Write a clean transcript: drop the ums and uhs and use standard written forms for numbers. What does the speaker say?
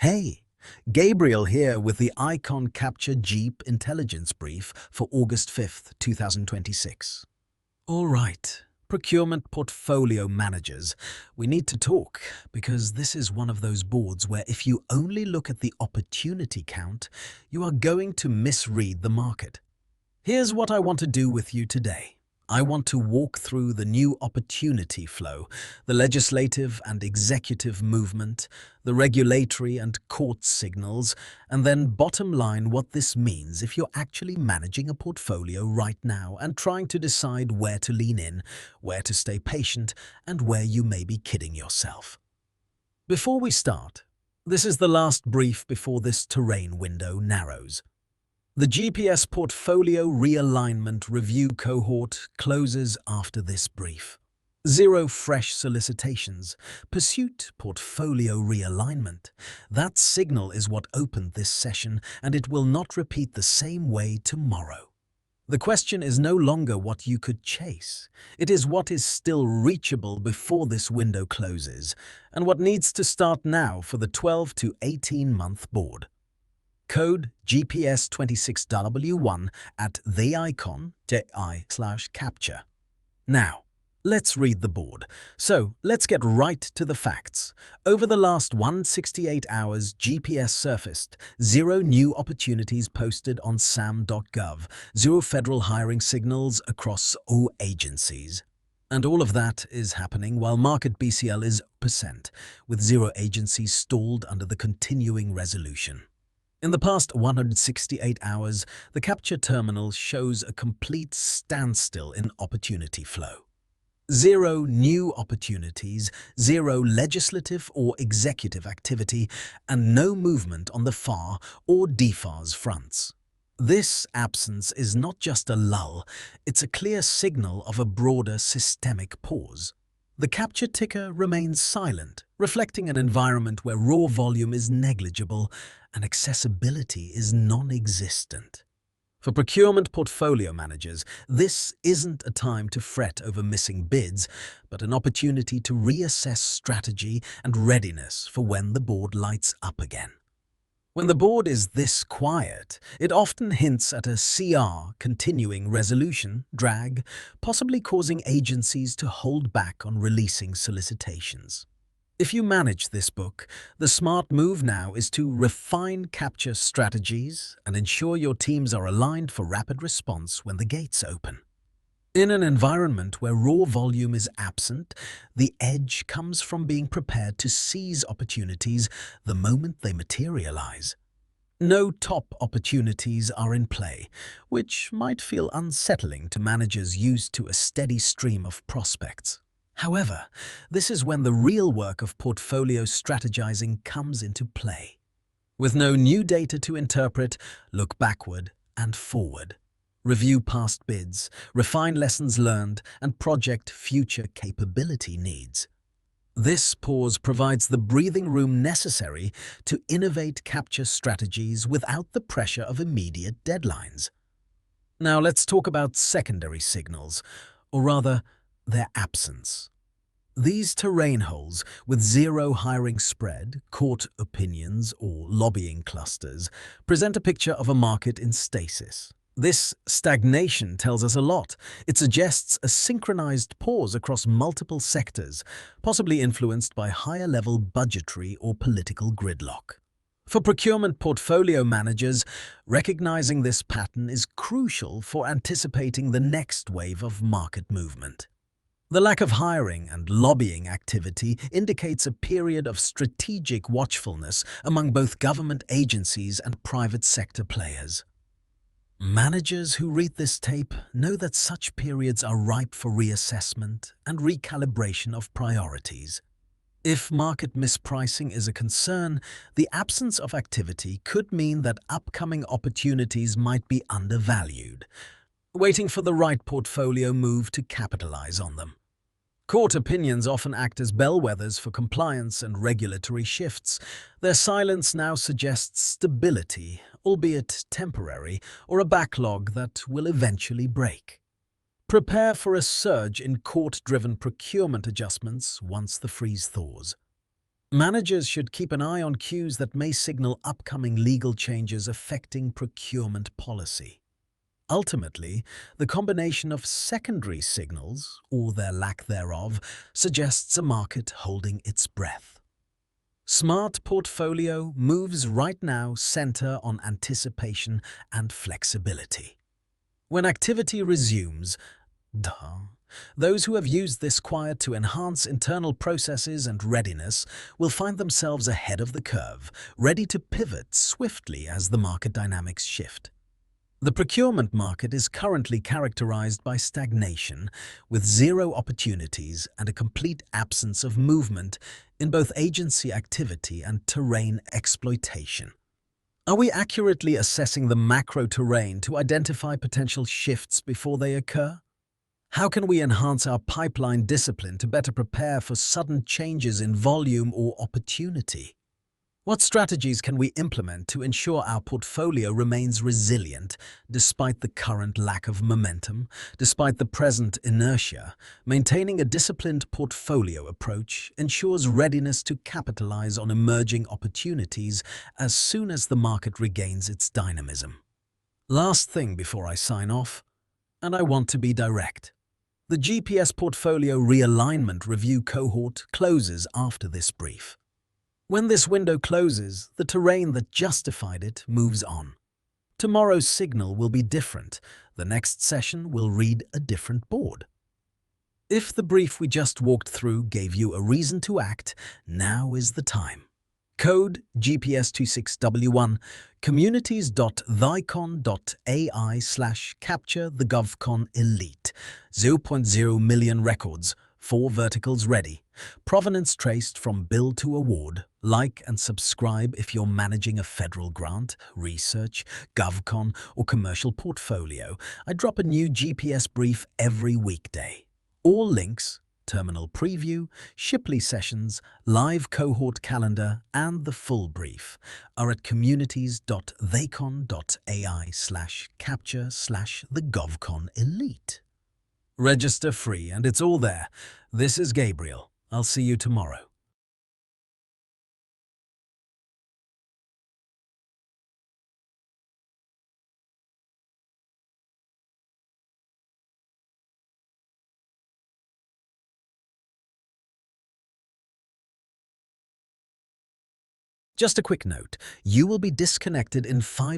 Hey, Gabriel here with the Icon Capture Jeep Intelligence Brief for August 5th, 2026. All right, procurement portfolio managers, we need to talk because this is one of those boards where if you only look at the opportunity count, you are going to misread the market. Here's what I want to do with you today. I want to walk through the new opportunity flow, the legislative and executive movement, the regulatory and court signals, and then bottom line what this means if you're actually managing a portfolio right now and trying to decide where to lean in, where to stay patient, and where you may be kidding yourself. Before we start, this is the last brief before this terrain window narrows. The GPS Portfolio Realignment Review Cohort closes after this brief. Zero fresh solicitations. Pursuit Portfolio Realignment. That signal is what opened this session, and it will not repeat the same way tomorrow. The question is no longer what you could chase. It is what is still reachable before this window closes, and what needs to start now for the 12 to 18-month board. Code GPS26W1 at the-govcon-elite/capture. Now, let's read the board. So, let's get right to the facts. Over the last 168 hours, GPS surfaced. 0 new opportunities posted on SAM.gov. 0 federal hiring signals across all agencies. And all of that is happening while market BCL is %, with 0 agencies stalled under the continuing resolution. In the past 168 hours, the capture terminal shows a complete standstill in opportunity flow. 0 new opportunities, 0 legislative or executive activity, and no movement on the FAR or DFARS fronts. This absence is not just a lull, it's a clear signal of a broader systemic pause. The capture ticker remains silent, reflecting an environment where raw volume is negligible and accessibility is non-existent. For procurement portfolio managers, this isn't a time to fret over missing bids, but an opportunity to reassess strategy and readiness for when the board lights up again. When the board is this quiet, it often hints at a CR continuing resolution drag, possibly causing agencies to hold back on releasing solicitations. If you manage this book, the smart move now is to refine capture strategies and ensure your teams are aligned for rapid response when the gates open. In an environment where raw volume is absent, the edge comes from being prepared to seize opportunities the moment they materialize. No top opportunities are in play, which might feel unsettling to managers used to a steady stream of prospects. However, this is when the real work of portfolio strategizing comes into play. With no new data to interpret, look backward and forward. Review past bids, refine lessons learned, and project future capability needs. This pause provides the breathing room necessary to innovate capture strategies without the pressure of immediate deadlines. Now let's talk about secondary signals, or rather, their absence. These terrain holes with 0 hiring spread, court opinions, or lobbying clusters present a picture of a market in stasis. This stagnation tells us a lot. It suggests a synchronized pause across multiple sectors, possibly influenced by higher-level budgetary or political gridlock. For procurement portfolio managers, recognizing this pattern is crucial for anticipating the next wave of market movement. The lack of hiring and lobbying activity indicates a period of strategic watchfulness among both government agencies and private sector players. Managers who read this tape know that such periods are ripe for reassessment and recalibration of priorities. If market mispricing is a concern, the absence of activity could mean that upcoming opportunities might be undervalued, waiting for the right portfolio move to capitalize on them. Court opinions often act as bellwethers for compliance and regulatory shifts. Their silence now suggests stability, albeit temporary, or a backlog that will eventually break. Prepare for a surge in court-driven procurement adjustments once the freeze thaws. Managers should keep an eye on cues that may signal upcoming legal changes affecting procurement policy. Ultimately, the combination of secondary signals, or their lack thereof, suggests a market holding its breath. Smart portfolio moves right now center on anticipation and flexibility. When activity resumes, those who have used this quiet to enhance internal processes and readiness will find themselves ahead of the curve, ready to pivot swiftly as the market dynamics shift. The procurement market is currently characterized by stagnation, with zero opportunities and a complete absence of movement in both agency activity and terrain exploitation. Are we accurately assessing the macro terrain to identify potential shifts before they occur? How can we enhance our pipeline discipline to better prepare for sudden changes in volume or opportunity? What strategies can we implement to ensure our portfolio remains resilient despite the current lack of momentum, despite the present inertia? Maintaining a disciplined portfolio approach ensures readiness to capitalize on emerging opportunities as soon as the market regains its dynamism. Last thing before I sign off, and I want to be direct. The GPS Portfolio Realignment Review Cohort closes after this brief. When this window closes, the terrain that justified it moves on. Tomorrow's signal will be different. The next session will read a different board. If the brief we just walked through gave you a reason to act, now is the time. Code GPS26W1 communities.theicon.ai/capture the-govcon-elite 0.0 million records, 4 verticals ready. Provenance traced from bill to award. Like and subscribe if you're managing a federal grant, research, GovCon, or commercial portfolio. I drop a new GPS brief every weekday. All links, terminal preview, Shipley sessions, live cohort calendar, and the full brief are at communities.theicon.ai/capture/the-govcon-elite. Register free and it's all there. This is Gabriel. I'll see you tomorrow. Just a quick note, you will be disconnected in 5